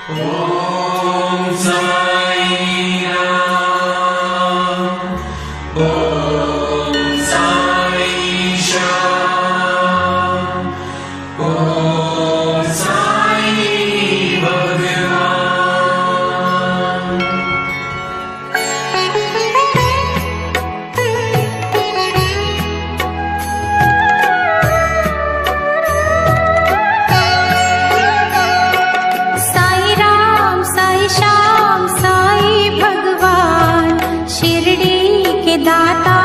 ओम साई राम, ओम साई श्याम, ओम साई भगवान। साई राम साई श्याम साई भगवान, शिरडी के दाता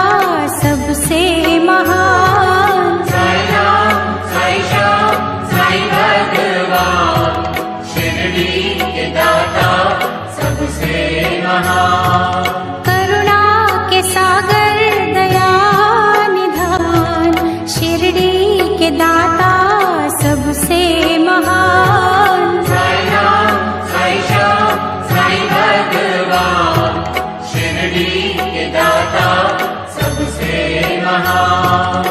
सबसे महान। साई राम साई श्याम साई भगवान, शिरडी के दाता सबसे महान। करुणा के सागर दया निधान, शिरडी के दाता सबसे महान। साई राम साई श्याम साई भगवान, शिरडी के दाता सबसे महान।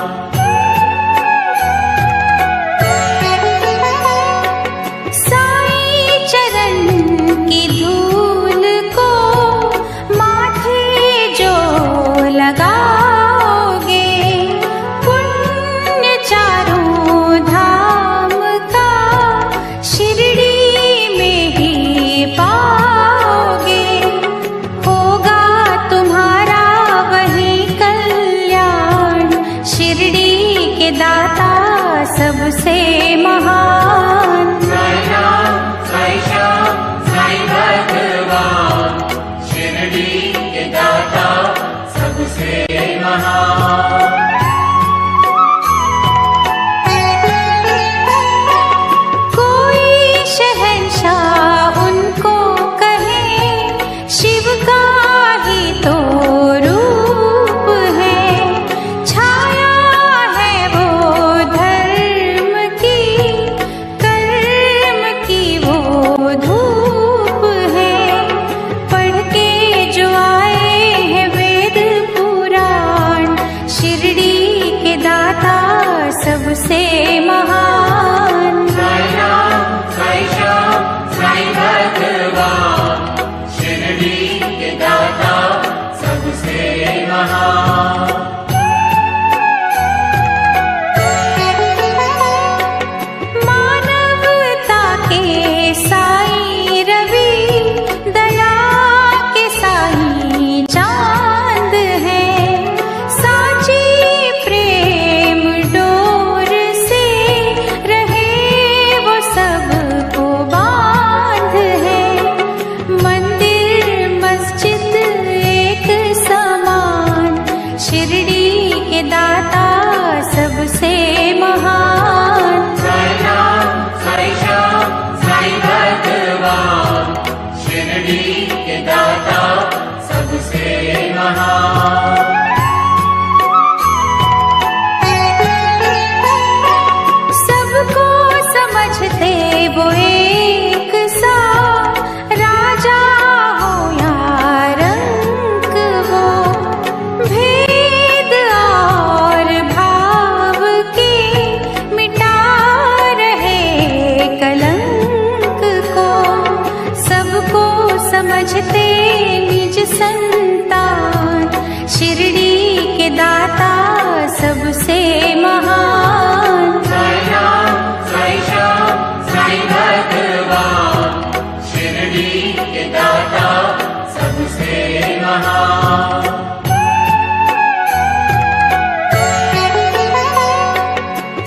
साई चरण की धूल को माथे जो लगाओगे, पुण्य चारों धाम का शिरडी में ही पाओगे। होगा तुम्हारा वही कल्याण, शिरडी के दाता सबसे महान। साई राम साई श्याम साई भगवान, शिरडी के दाता सबसे महान। कोई शहंशाह उनको कहे, शिव का ही तो रूप है। छाया है वो धर्म की, कर्म की वो धूप है। पढ़ के जो आए हैं वेद पुराण, शिरडी के दाता सबसे महान। साई राम साई श्याम साई भगवान, शिरडी के दाता सबसे महान। मानवता के साई रवि, दया के साई चांद है। साची प्रेम डोर से रहे वो सबको बांध है। मंदिर मस्जिद एक समान, शिरडी के दाता सबसे महान। साई राम साई श्याम साई भगवान, शिरडी के दाता सबसे महान। सबको समझते वो एक सा, राजा हो या रंक वो। भेद और भाव के मिटा रहे कलंक को। सबको समझते निज संतान, शिरडी के दाता सबसे महान। साई राम साई श्याम साई भगवान, शिरडी के दाता सबसे महान।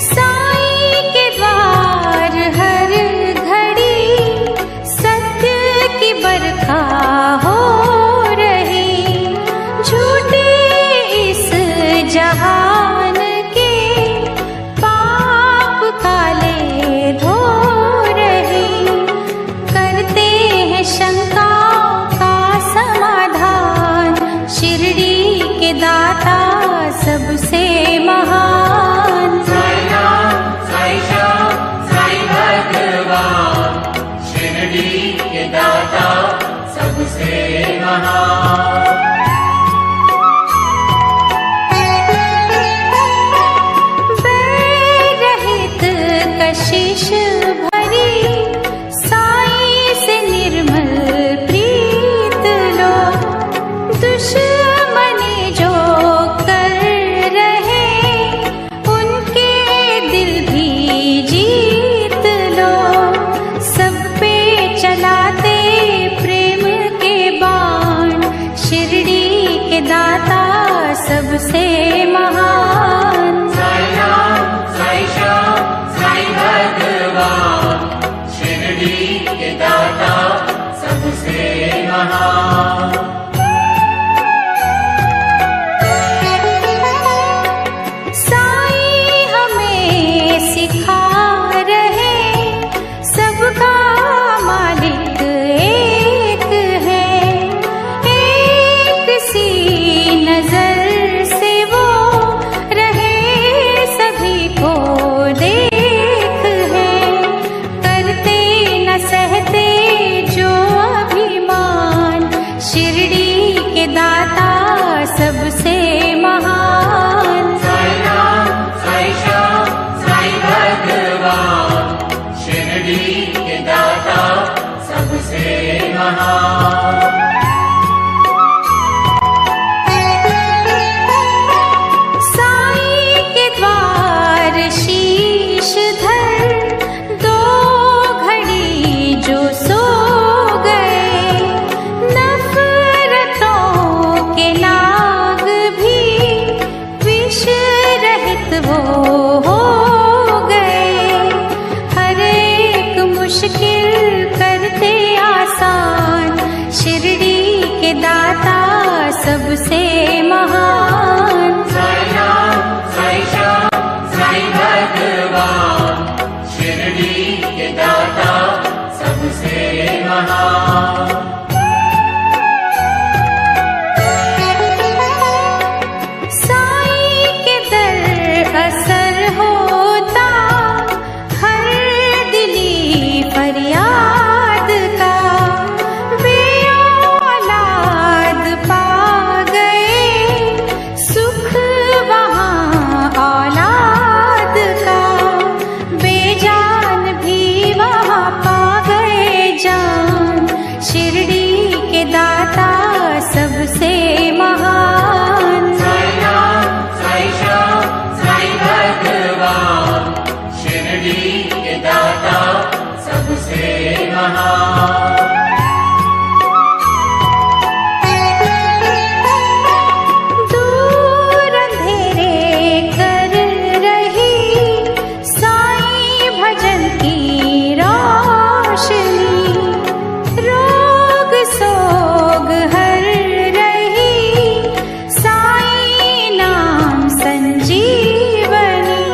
साई के द्वार हर घड़ी सत्य की बरखा हो रही। झूठे इस जहान के सबसे महान। साई राम साई श्याम साई भगवान, शिरडी के दाता सबसे महान। साई हमें सिखा रहे सबका मालिक एक है, एक सी नजर से वो रहे सभी को देख है। करते न सहते जो अभिमान, शिरडी के दाता सबसे महान। साई राम साई श्याम साई भगवान, शिरडी के दाता सबसे महान। साई के द्वार शीश धर दो घड़ी जो सो गए, नफरतों के नाग भी विष रहित वो हो गए। हर एक मुश्किल करते आसान, शिरडी के दाता सबसे महान। साई राम साई श्याम साई भगवान, शिरडी के दाता सबसे महान। साई के दर असर होता हर दिली फरियाद का, वे औलाद पा गए सुख वहाँ औलाद का। बेजान भी वहाँ पा गए जान, शिरडी के दाता सबसे महान। साई राम साई श्याम साई भगवान, शिरडी के दाता सबसे महान। दूर अंधेरे कर रही साई भजन की रोशनी, रोग सोग हर रही साई नाम संजीवनी।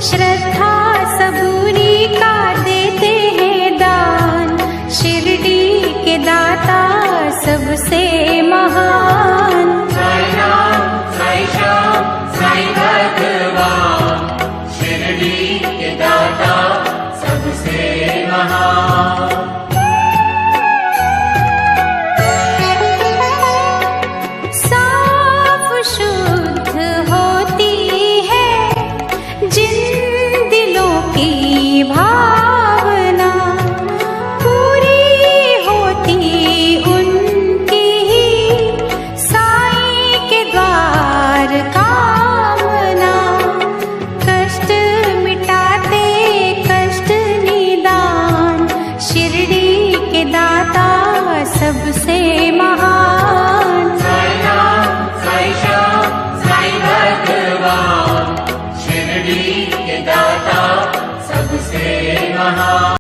श्रद्धा सबूरी का देते हैं दान, शिरडी के दाता सबसे महान। साई राम साई श्याम साई भगवान, शिरडी के दाता सबसे महान। साफ शुद्ध होती है जिन दिलों की भावना, पूरी होती उनकी ही साई के द्वार कामना। कष्ट मिटाते कष्ट निदान, शिरडी के दाता सबसे महान। साई राम साई श्याम साई भगवान, शिरडी